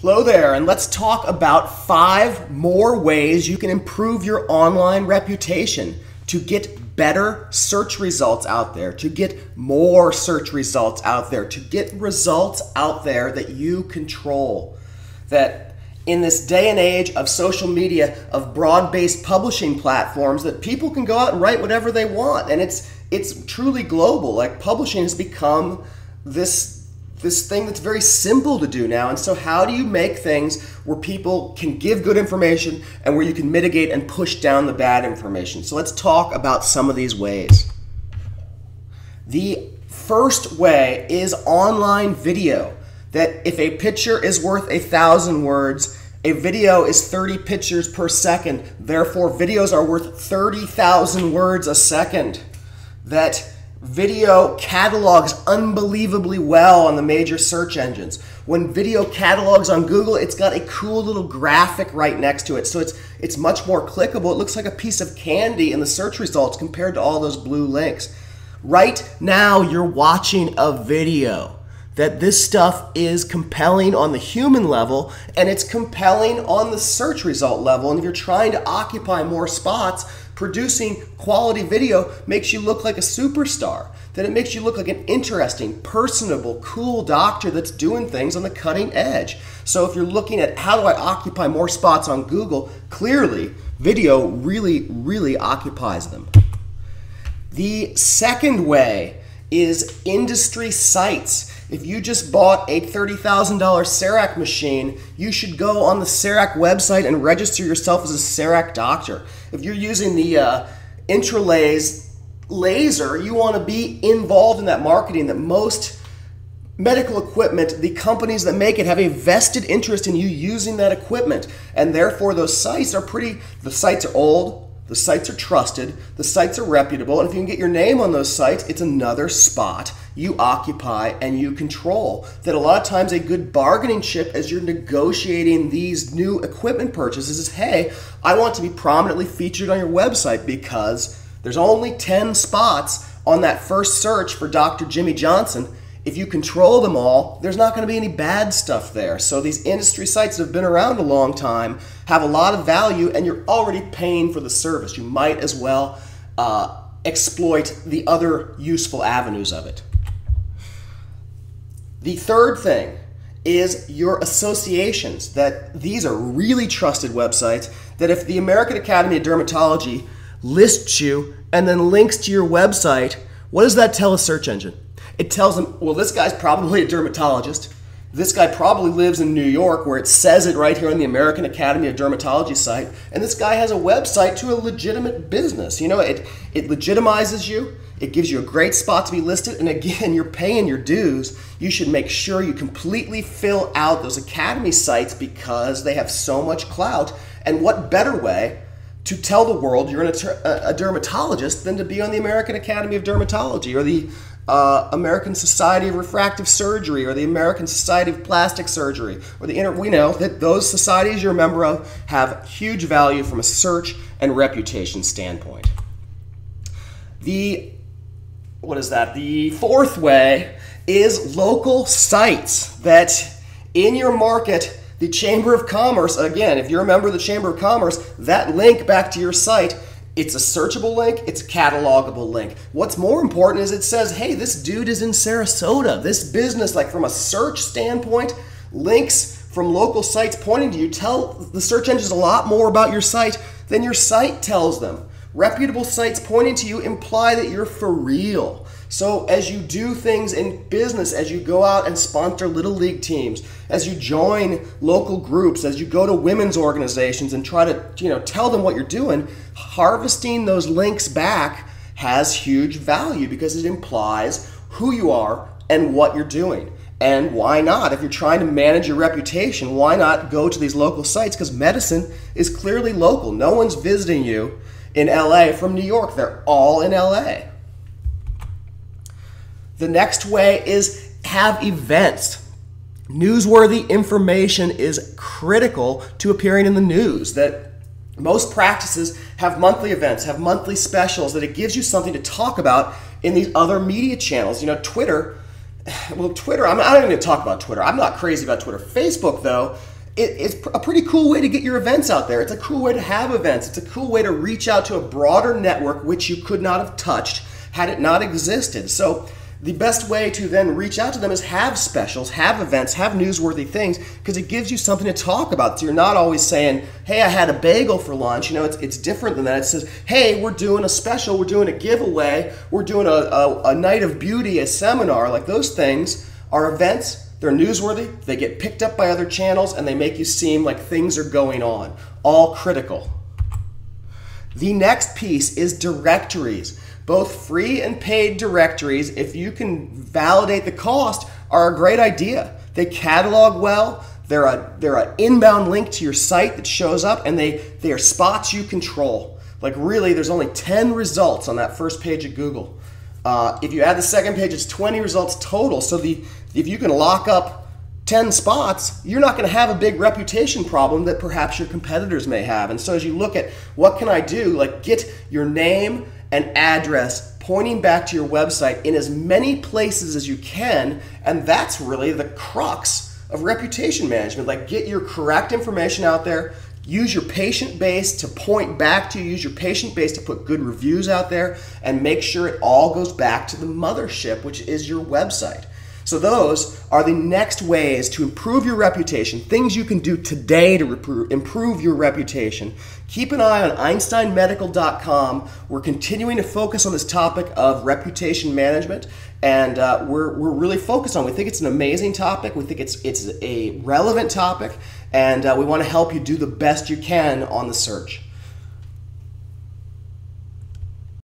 Hello there, and let's talk about 5 more ways you can improve your online reputation to get better search results out there, to get more search results out there, to get results out there that you control. That in this day and age of social media, of broad-based publishing platforms, that people can go out and write whatever they want, and it's truly global. Like, publishing has become this thing that's very simple to do now. And so how do you make things where people can give good information and where you can mitigate and push down the bad information? So let's talk about some of these ways. The first way is online video. That if a picture is worth 1,000 words, a video is 30 pictures per second. Therefore, videos are worth 30,000 words a second. That video catalogs unbelievably well on the major search engines. When video catalogs on Google, it's got a cool little graphic right next to it. So it's much more clickable. It looks like a piece of candy in the search results compared to all those blue links. Right now, you're watching a video. That this stuff is compelling on the human level, and it's compelling on the search result level. And if you're trying to occupy more spots, producing quality video makes you look like a superstar. That it makes you look like an interesting, personable, cool doctor that's doing things on the cutting edge. So if you're looking at how do I occupy more spots on Google, clearly video really occupies them. The second way is industry sites. If you just bought a $30,000 CEREC machine, you should go on the CEREC website and register yourself as a CEREC doctor. If you're using the Intralase laser, you want to be involved in that marketing. That most medical equipment, the companies that make it, have a vested interest in you using that equipment. And therefore, those sites are the sites are old, the sites are trusted, the sites are reputable, and if you can get your name on those sites, it's another spot you occupy and you control. That a lot of times a good bargaining chip as you're negotiating these new equipment purchases is, hey, I want to be prominently featured on your website because there's only 10 spots on that first search for Dr. Jimmy Johnson. If you control them all, there's not going to be any bad stuff there. So these industry sites that have been around a long time have a lot of value, and you're already paying for the service. You might as well exploit the other useful avenues of it. The third thing is your associations. That these are really trusted websites, that if the American Academy of Dermatology lists you and then links to your website, what does that tell a search engine? It tells them, well, this guy's probably a dermatologist. This guy probably lives in New York, where it says it right here on the American Academy of Dermatology site. And this guy has a website to a legitimate business. You know, it legitimizes you. It gives you a great spot to be listed. And again, you're paying your dues. You should make sure you completely fill out those Academy sites because they have so much clout. And what better way to tell the world you're a dermatologist than to be on the American Academy of Dermatology or the American Society of Refractive Surgery or the American Society of Plastic Surgery or we know that those societies you're a member of have huge value from a search and reputation standpoint. The fourth way is local sites. That in your market, the Chamber of Commerce, again, if you're a member of the Chamber of Commerce, that link back to your site, it's a searchable link, it's a catalogable link. What's more important is it says, hey, this dude is in Sarasota. This business, like from a search standpoint, links from local sites pointing to you tell the search engines a lot more about your site than your site tells them. Reputable sites pointing to you imply that you're for real. So as you do things in business, as you go out and sponsor little league teams, as you join local groups, as you go to women's organizations and try to tell them what you're doing, harvesting those links back has huge value because it implies who you are and what you're doing. And why not? If you're trying to manage your reputation, why not go to these local sites? Because medicine is clearly local. No one's visiting you in LA from New York. They're all in LA. The next way is have events. Newsworthy information is critical to appearing in the news. That most practices have monthly events, have monthly specials, that it gives you something to talk about in these other media channels. You know, Twitter, well, Twitter, I'm not even going to talk about Twitter. I'm not crazy about Twitter. Facebook, though, it's a pretty cool way to get your events out there. It's a cool way to have events. It's a cool way to reach out to a broader network which you could not have touched had it not existed. So the best way to then reach out to them is have specials, have events, have newsworthy things, because it gives you something to talk about. So you're not always saying, hey, I had a bagel for lunch. You know, it's different than that. It says, hey, we're doing a special, we're doing a giveaway, we're doing a night of beauty, a seminar. Like, those things are events. They're newsworthy, they get picked up by other channels, and they make you seem like things are going on. All critical. The next piece is directories. Both free and paid directories, if you can validate the cost, are a great idea. They catalog well, they're an inbound link to your site that shows up, and they are spots you control. Like, really, there's only 10 results on that first page of Google. If you add the second page, it's 20 results total. So if you can lock up 10 spots, you're not going to have a big reputation problem that perhaps your competitors may have. And so as you look at what can I do, like, get your name and address pointing back to your website in as many places as you can, and that's really the crux of reputation management. Like, get your correct information out there, use your patient base to point back to you, use your patient base to put good reviews out there, and make sure it all goes back to the mothership, which is your website. So those are the next ways to improve your reputation, things you can do today to improve your reputation. Keep an eye on EinsteinMedical.com. We're continuing to focus on this topic of reputation management, and we're really focused on it. We think it's an amazing topic. We think it's a relevant topic, and we want to help you do the best you can on the search.